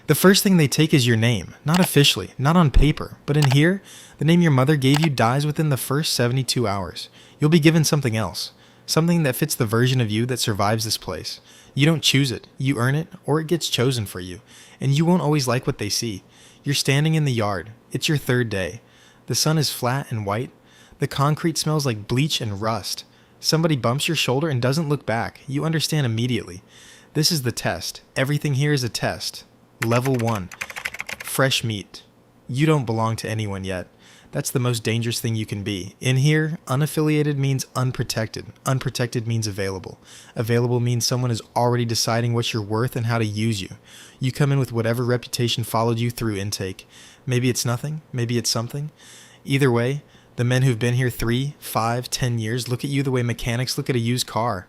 The first thing they take is your name, not officially, not on paper, but in here, the name your mother gave you dies within the first 72 hours. You'll be given something else, something that fits the version of you that survives this place. You don't choose it, you earn it, or it gets chosen for you, and you won't always like what they see. You're standing in the yard. It's your third day. The sun is flat and white. The concrete smells like bleach and rust. Somebody bumps your shoulder and doesn't look back. You understand immediately. This is the test. Everything here is a test. Level 1. Fresh meat. You don't belong to anyone yet. That's the most dangerous thing you can be. In here, unaffiliated means unprotected. Unprotected means available. Available means someone is already deciding what you're worth and how to use you. You come in with whatever reputation followed you through intake. Maybe it's nothing. Maybe it's something. Either way, the men who've been here 3, 5, 10 years look at you the way mechanics look at a used car.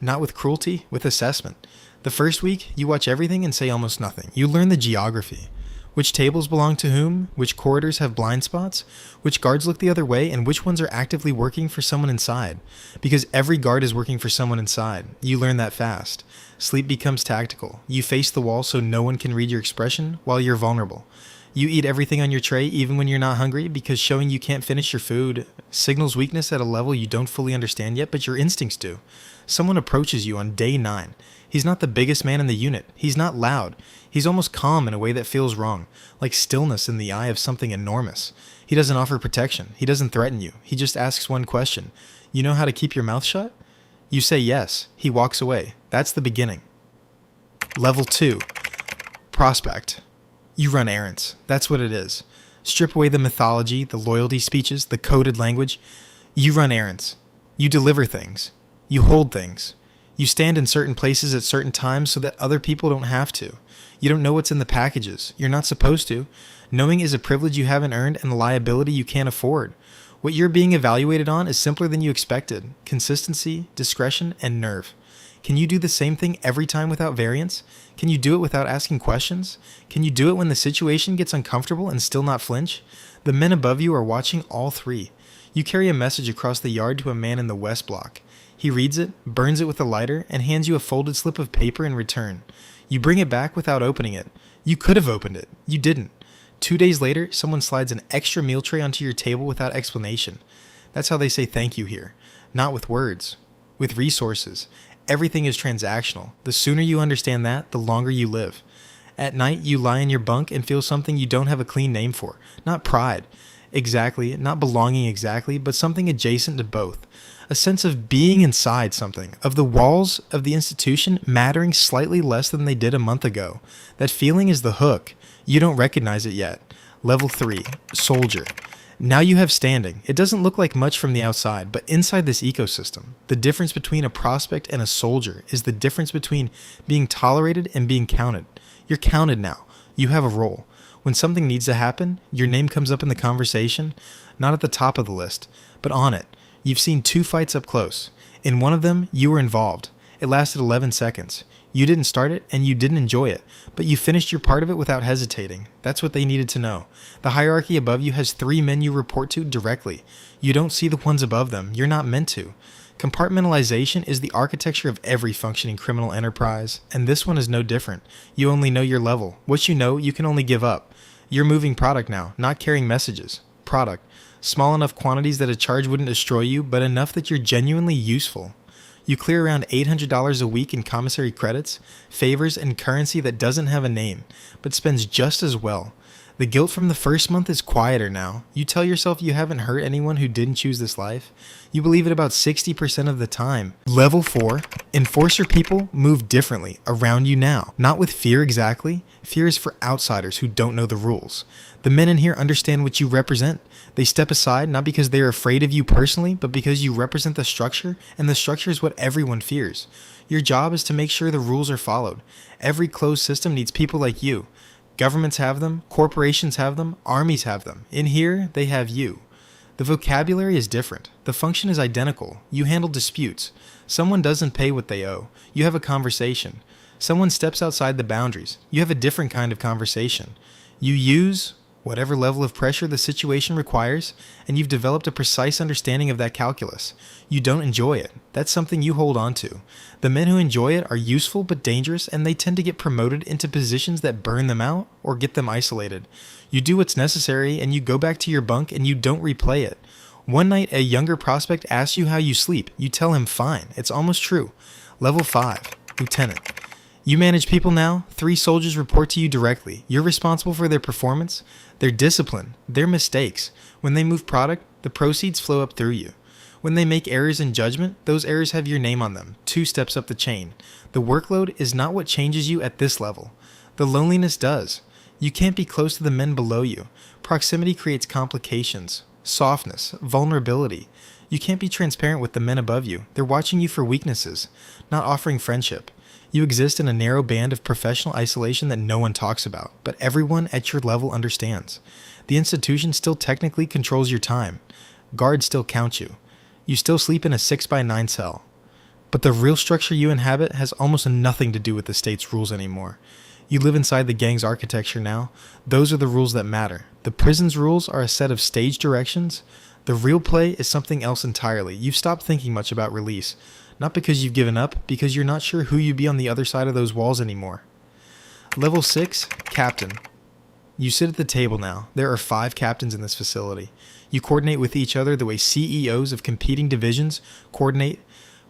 Not with cruelty, with assessment. The first week, you watch everything and say almost nothing. You learn the geography. Which tables belong to whom, which corridors have blind spots, which guards look the other way, and which ones are actively working for someone inside. Because every guard is working for someone inside. You learn that fast. Sleep becomes tactical. You face the wall so no one can read your expression while you're vulnerable. You eat everything on your tray even when you're not hungry because showing you can't finish your food signals weakness at a level you don't fully understand yet, but your instincts do. Someone approaches you on day 9. He's not the biggest man in the unit. He's not loud. He's almost calm in a way that feels wrong, like stillness in the eye of something enormous. He doesn't offer protection. He doesn't threaten you. He just asks one question. You know how to keep your mouth shut? You say yes. He walks away. That's the beginning. Level 2. Prospect. You run errands. That's what it is. Strip away the mythology, the loyalty speeches, the coded language. You run errands. You deliver things. You hold things. You stand in certain places at certain times so that other people don't have to. You don't know what's in the packages. You're not supposed to. Knowing is a privilege you haven't earned and a liability you can't afford. What you're being evaluated on is simpler than you expected. Consistency, discretion, and nerve. Can you do the same thing every time without variance? Can you do it without asking questions? Can you do it when the situation gets uncomfortable and still not flinch? The men above you are watching all 3. You carry a message across the yard to a man in the West Block. He reads it, burns it with a lighter, and hands you a folded slip of paper in return. You bring it back without opening it. You could have opened it. You didn't. 2 days later, someone slides an extra meal tray onto your table without explanation. That's how they say thank you here. Not with words. With resources. Everything is transactional. The sooner you understand that, the longer you live. At night, you lie in your bunk and feel something you don't have a clean name for. Not pride. Exactly. Not belonging exactly, but something adjacent to both. A sense of being inside something, of the walls of the institution mattering slightly less than they did a month ago. That feeling is the hook. You don't recognize it yet. Level 3. Soldier. Now you have standing. It doesn't look like much from the outside, but inside this ecosystem, the difference between a prospect and a soldier is the difference between being tolerated and being counted. You're counted now. You have a role. When something needs to happen, your name comes up in the conversation, not at the top of the list, but on it. You've seen 2 fights up close. In one of them, you were involved. It lasted 11 seconds. You didn't start it, and you didn't enjoy it, but you finished your part of it without hesitating. That's what they needed to know. The hierarchy above you has 3 men you report to directly. You don't see the ones above them. You're not meant to. Compartmentalization is the architecture of every functioning criminal enterprise, and this one is no different. You only know your level. What you know, you can only give up. You're moving product now, not carrying messages. Product. Small enough quantities that a charge wouldn't destroy you, but enough that you're genuinely useful. You clear around $800 a week in commissary credits, favors, and currency that doesn't have a name, but spends just as well. The guilt from the first month is quieter now. You tell yourself you haven't hurt anyone who didn't choose this life. You believe it about 60% of the time. Level 4. Enforcer people move differently around you now. Not with fear exactly. Fear is for outsiders who don't know the rules. The men in here understand what you represent. They step aside not because they are afraid of you personally, but because you represent the structure, and the structure is what everyone fears. Your job is to make sure the rules are followed. Every closed system needs people like you. Governments have them, corporations have them, armies have them. In here, they have you. The vocabulary is different. The function is identical. You handle disputes. Someone doesn't pay what they owe. You have a conversation. Someone steps outside the boundaries. You have a different kind of conversation. You use whatever level of pressure the situation requires, and you've developed a precise understanding of that calculus. You don't enjoy it. That's something you hold on to. The men who enjoy it are useful but dangerous, and they tend to get promoted into positions that burn them out or get them isolated. You do what's necessary, and you go back to your bunk, and you don't replay it. One night, a younger prospect asks you how you sleep. You tell him, fine. It's almost true. Level 5, Lieutenant. You manage people now. 3 soldiers report to you directly. You're responsible for their performance, their discipline, their mistakes. When they move product, the proceeds flow up through you. When they make errors in judgment, those errors have your name on them, 2 steps up the chain. The workload is not what changes you at this level. The loneliness does. You can't be close to the men below you. Proximity creates complications, softness, vulnerability. You can't be transparent with the men above you. They're watching you for weaknesses, not offering friendship. You exist in a narrow band of professional isolation that no one talks about, but everyone at your level understands. The institution still technically controls your time. Guards still count you. You still sleep in a 6x9 cell. But the real structure you inhabit has almost nothing to do with the state's rules anymore. You live inside the gang's architecture now. Those are the rules that matter. The prison's rules are a set of stage directions. The real play is something else entirely. You've stopped thinking much about release. Not because you've given up, because you're not sure who you'd be on the other side of those walls anymore. Level 6, Captain. You sit at the table now. There are 5 captains in this facility. You coordinate with each other the way CEOs of competing divisions coordinate,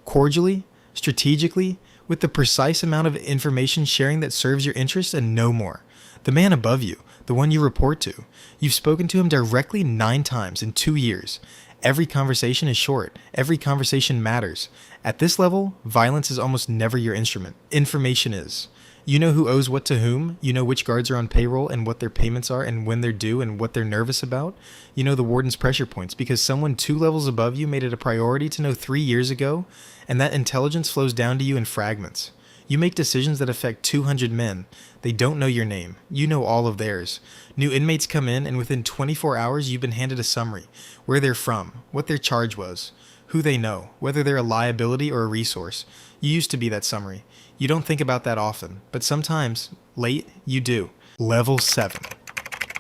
cordially, strategically, with the precise amount of information sharing that serves your interests and no more. The man above you, the one you report to, you've spoken to him directly 9 times in 2 years. Every conversation is short. Every conversation matters. At this level, violence is almost never your instrument. Information is. You know who owes what to whom. You know which guards are on payroll and what their payments are and when they're due and what they're nervous about. You know the warden's pressure points because someone 2 levels above you made it a priority to know 3 years ago, and that intelligence flows down to you in fragments. You make decisions that affect 200 men. They don't know your name. You know all of theirs. New inmates come in, and within 24 hours, you've been handed a summary. Where they're from, what their charge was, who they know, whether they're a liability or a resource. You used to be that summary. You don't think about that often, but sometimes, late, you do. Level 7.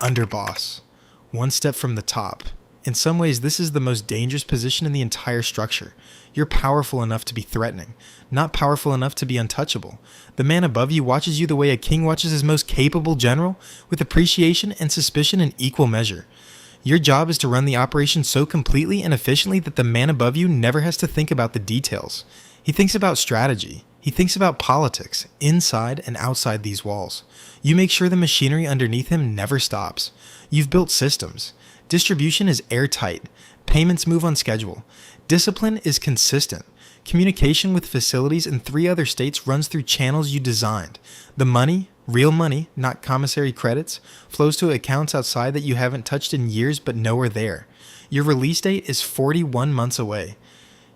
Underboss. 1 step from the top. In some ways, this is the most dangerous position in the entire structure. You're powerful enough to be threatening, not powerful enough to be untouchable. The man above you watches you the way a king watches his most capable general, with appreciation and suspicion in equal measure. Your job is to run the operation so completely and efficiently that the man above you never has to think about the details. He thinks about strategy. He thinks about politics, inside and outside these walls. You make sure the machinery underneath him never stops. You've built systems. Distribution is airtight. Payments move on schedule. Discipline is consistent. Communication with facilities in 3 other states runs through channels you designed. The money, real money, not commissary credits, flows to accounts outside that you haven't touched in years but know are there. Your release date is 41 months away.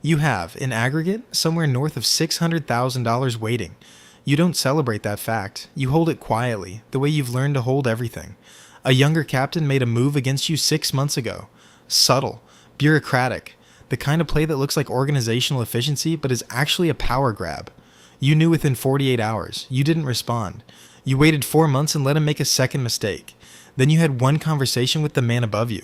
You have, in aggregate, somewhere north of $600,000 waiting. You don't celebrate that fact. You hold it quietly, the way you've learned to hold everything. A younger captain made a move against you 6 months ago. Subtle, bureaucratic, the kind of play that looks like organizational efficiency but is actually a power grab. You knew within 48 hours. You didn't respond. You waited 4 months and let him make a second mistake. Then you had 1 conversation with the man above you.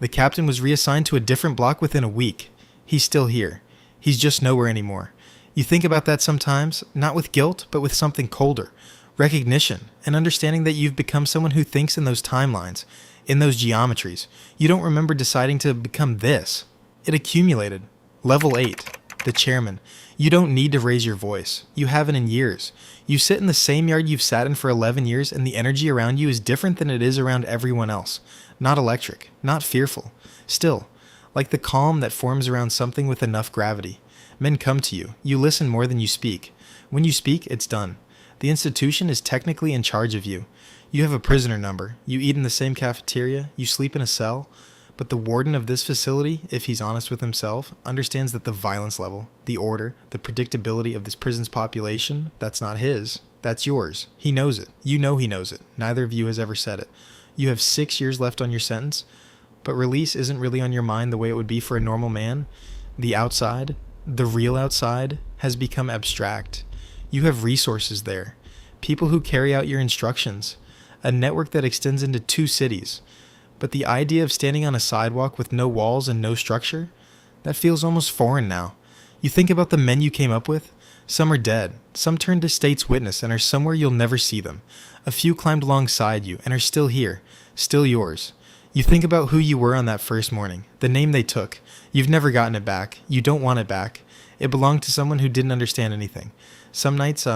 The captain was reassigned to a different block within a week. He's still here. He's just nowhere anymore. You think about that sometimes, not with guilt, but with something colder. Recognition, and understanding that you've become someone who thinks in those timelines, in those geometries. You don't remember deciding to become this. It accumulated. Level 8. The chairman. You don't need to raise your voice. You haven't in years. You sit in the same yard you've sat in for 11 years, and the energy around you is different than it is around everyone else. Not electric. Not fearful. Still, like the calm that forms around something with enough gravity. Men come to you. You listen more than you speak. When you speak, it's done. The institution is technically in charge of you. You have a prisoner number. You eat in the same cafeteria. You sleep in a cell. But the warden of this facility, if he's honest with himself, understands that the violence level, the order, the predictability of this prison's population, that's not his. That's yours. He knows it. You know he knows it. Neither of you has ever said it. You have 6 years left on your sentence, but release isn't really on your mind the way it would be for a normal man. The outside, the real outside, has become abstract. You have resources there. People who carry out your instructions. a network that extends into 2 cities. But the idea of standing on a sidewalk with no walls and no structure, that feels almost foreign now. You think about the men you came up with. Some are dead, some turned to state's witness and are somewhere you'll never see them. A few climbed alongside you and are still here, still yours. You think about who you were on that first morning, the name they took. You've never gotten it back. You don't want it back. It belonged to someone who didn't understand anything. Some nights,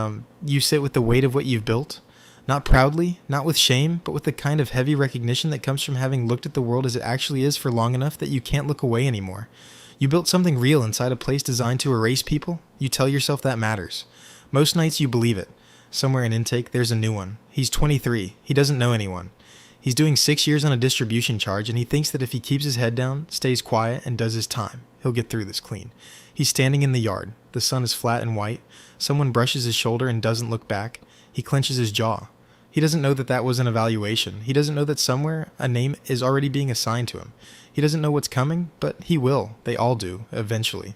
you sit with the weight of what you've built. Not proudly, not with shame, but with the kind of heavy recognition that comes from having looked at the world as it actually is for long enough that you can't look away anymore. You built something real inside a place designed to erase people. You tell yourself that matters. Most nights you believe it. Somewhere in intake, there's a new one. He's 23. He doesn't know anyone. He's doing 6 years on a distribution charge, and he thinks that if he keeps his head down, stays quiet, and does his time, he'll get through this clean. He's standing in the yard. The sun is flat and white. Someone brushes his shoulder and doesn't look back. He clenches his jaw. He doesn't know that that was an evaluation. He doesn't know that somewhere a name is already being assigned to him. He doesn't know what's coming, but he will. They all do, eventually.